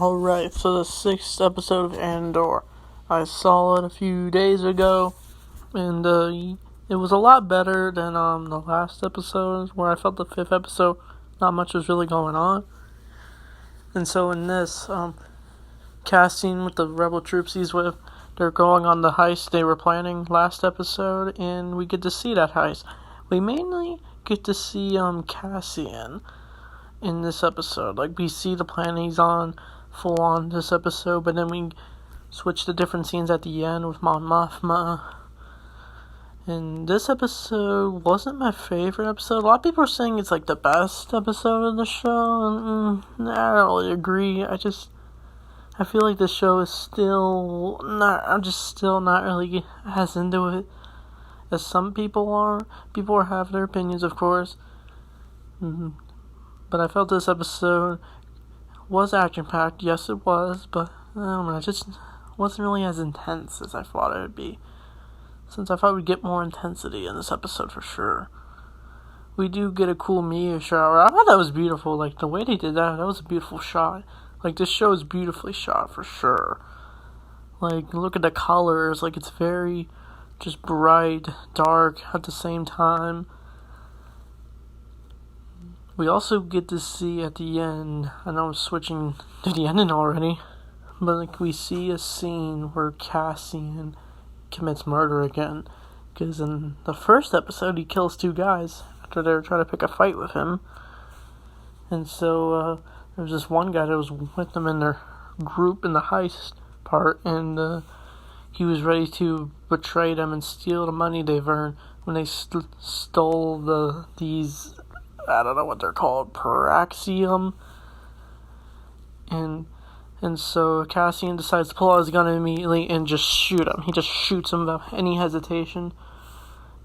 Alright, so the 6th episode of Andor. I saw it a few days ago, and it was a lot better than the last episode, where I felt the 5th episode, not much was really going on. And so in this, casting with the rebel troops he's with, they're going on the heist they were planning last episode, and we get to see that heist. We mainly get to see Cassian in this episode. Like, we see the plan he's on full on this episode, but then we switch to different scenes at the end with Mon Mothma. And this episode wasn't my favorite episode. A lot of people are saying it's like the best episode of the show, and I don't really agree. I feel like the show is still not, I'm just still not really as into it as some people are. People have their opinions, of course. But I felt this episode was action-packed. Yes, it was, but I don't know, it just wasn't really as intense as I thought it would be. Since I thought we'd get more intensity in this episode for sure. We do get a cool meteor shower. I thought that was beautiful. Like, the way they did that was a beautiful shot. Like, this show is beautifully shot for sure. Like, look at the colors. Like, it's very just bright, dark at the same time. We also get to see at the end, I know I'm switching to the ending already, but like we see a scene where Cassian commits murder again. Because in the first episode, he kills 2 guys after they were trying to pick a fight with him. And so there was this one guy that was with them in their group in the heist part, and he was ready to betray them and steal the money they've earned when they stole these, I don't know what they're called, Paraxium. And so Cassian decides to pull out his gun immediately and just shoot him. He just shoots him without any hesitation.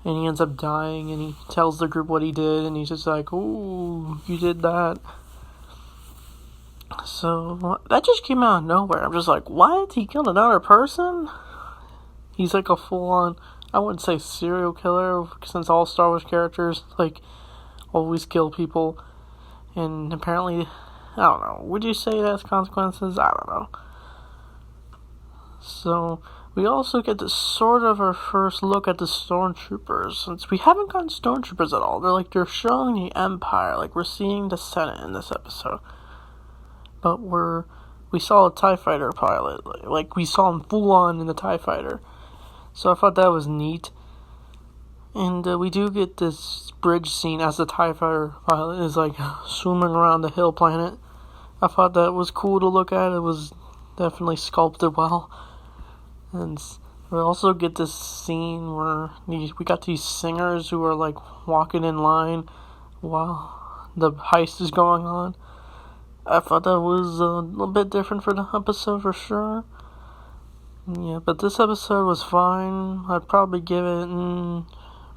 And he ends up dying, and he tells the group what he did, and he's just like, "Ooh, you did that." So that just came out of nowhere. I'm just like, what? He killed another person? He's like a full-on, I wouldn't say serial killer, since all Star Wars characters, like, always kill people. And apparently, I don't know, would you say that has consequences? I don't know. So we also get this sort of our first look at the stormtroopers, since we haven't gotten stormtroopers at all. They're showing the Empire, like we're seeing the Senate in this episode. But we saw a TIE fighter pilot, like we saw him full on in the TIE fighter. So I thought that was neat. And we do get this bridge scene as the TIE fighter pilot is like swimming around the hill planet. I thought that was cool to look at. It was definitely sculpted well. And we also get this scene where we got these singers who are like walking in line while the heist is going on. I thought that was a little bit different for the episode for sure. Yeah, but this episode was fine. I'd probably give it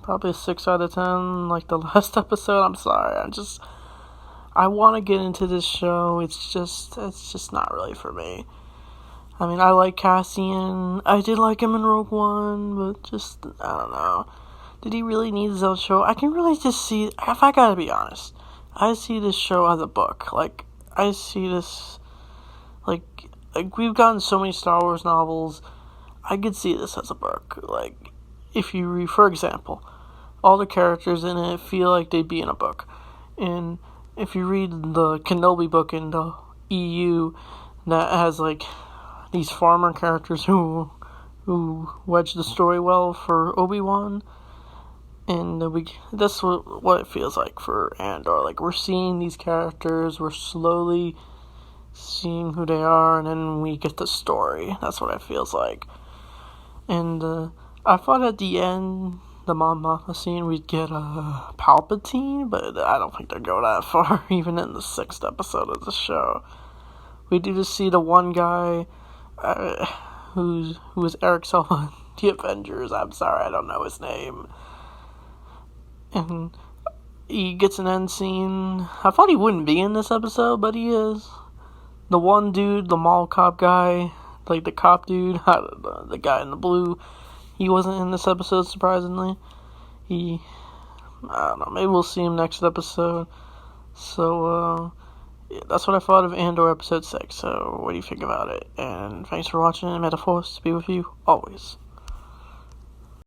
probably a 6 out of 10, like the last episode. I'm sorry, I want to get into this show. It's just not really for me. I mean, I like Cassian. I did like him in Rogue One, but just, I don't know. Did he really need his own show? I can really just see, if I gotta be honest, I see this show as a book. Like, I see this, like we've gotten so many Star Wars novels, I could see this as a book. Like, if you read, for example, all the characters in it feel like they'd be in a book. And if you read the Kenobi book in the EU, that has like these farmer characters who wedge the story well for Obi-Wan. And that's what it feels like for Andor. Like, we're seeing these characters, we're slowly seeing who they are, and then we get the story. That's what it feels like. And I thought at the end, the Mon Mothma scene, we'd get a Palpatine, but I don't think they'd go that far, even in the 6th episode of the show. We do just see the one guy who was Eric Silva in the Avengers. I'm sorry, I don't know his name. And he gets an end scene. I thought he wouldn't be in this episode, but he is. The one dude, the mall cop guy, like the cop dude, the guy in the blue, he wasn't in this episode, surprisingly. I don't know, maybe we'll see him next episode. So, yeah, that's what I thought of Andor episode 6. So what do you think about it? And thanks for watching, and may the Force be with you always.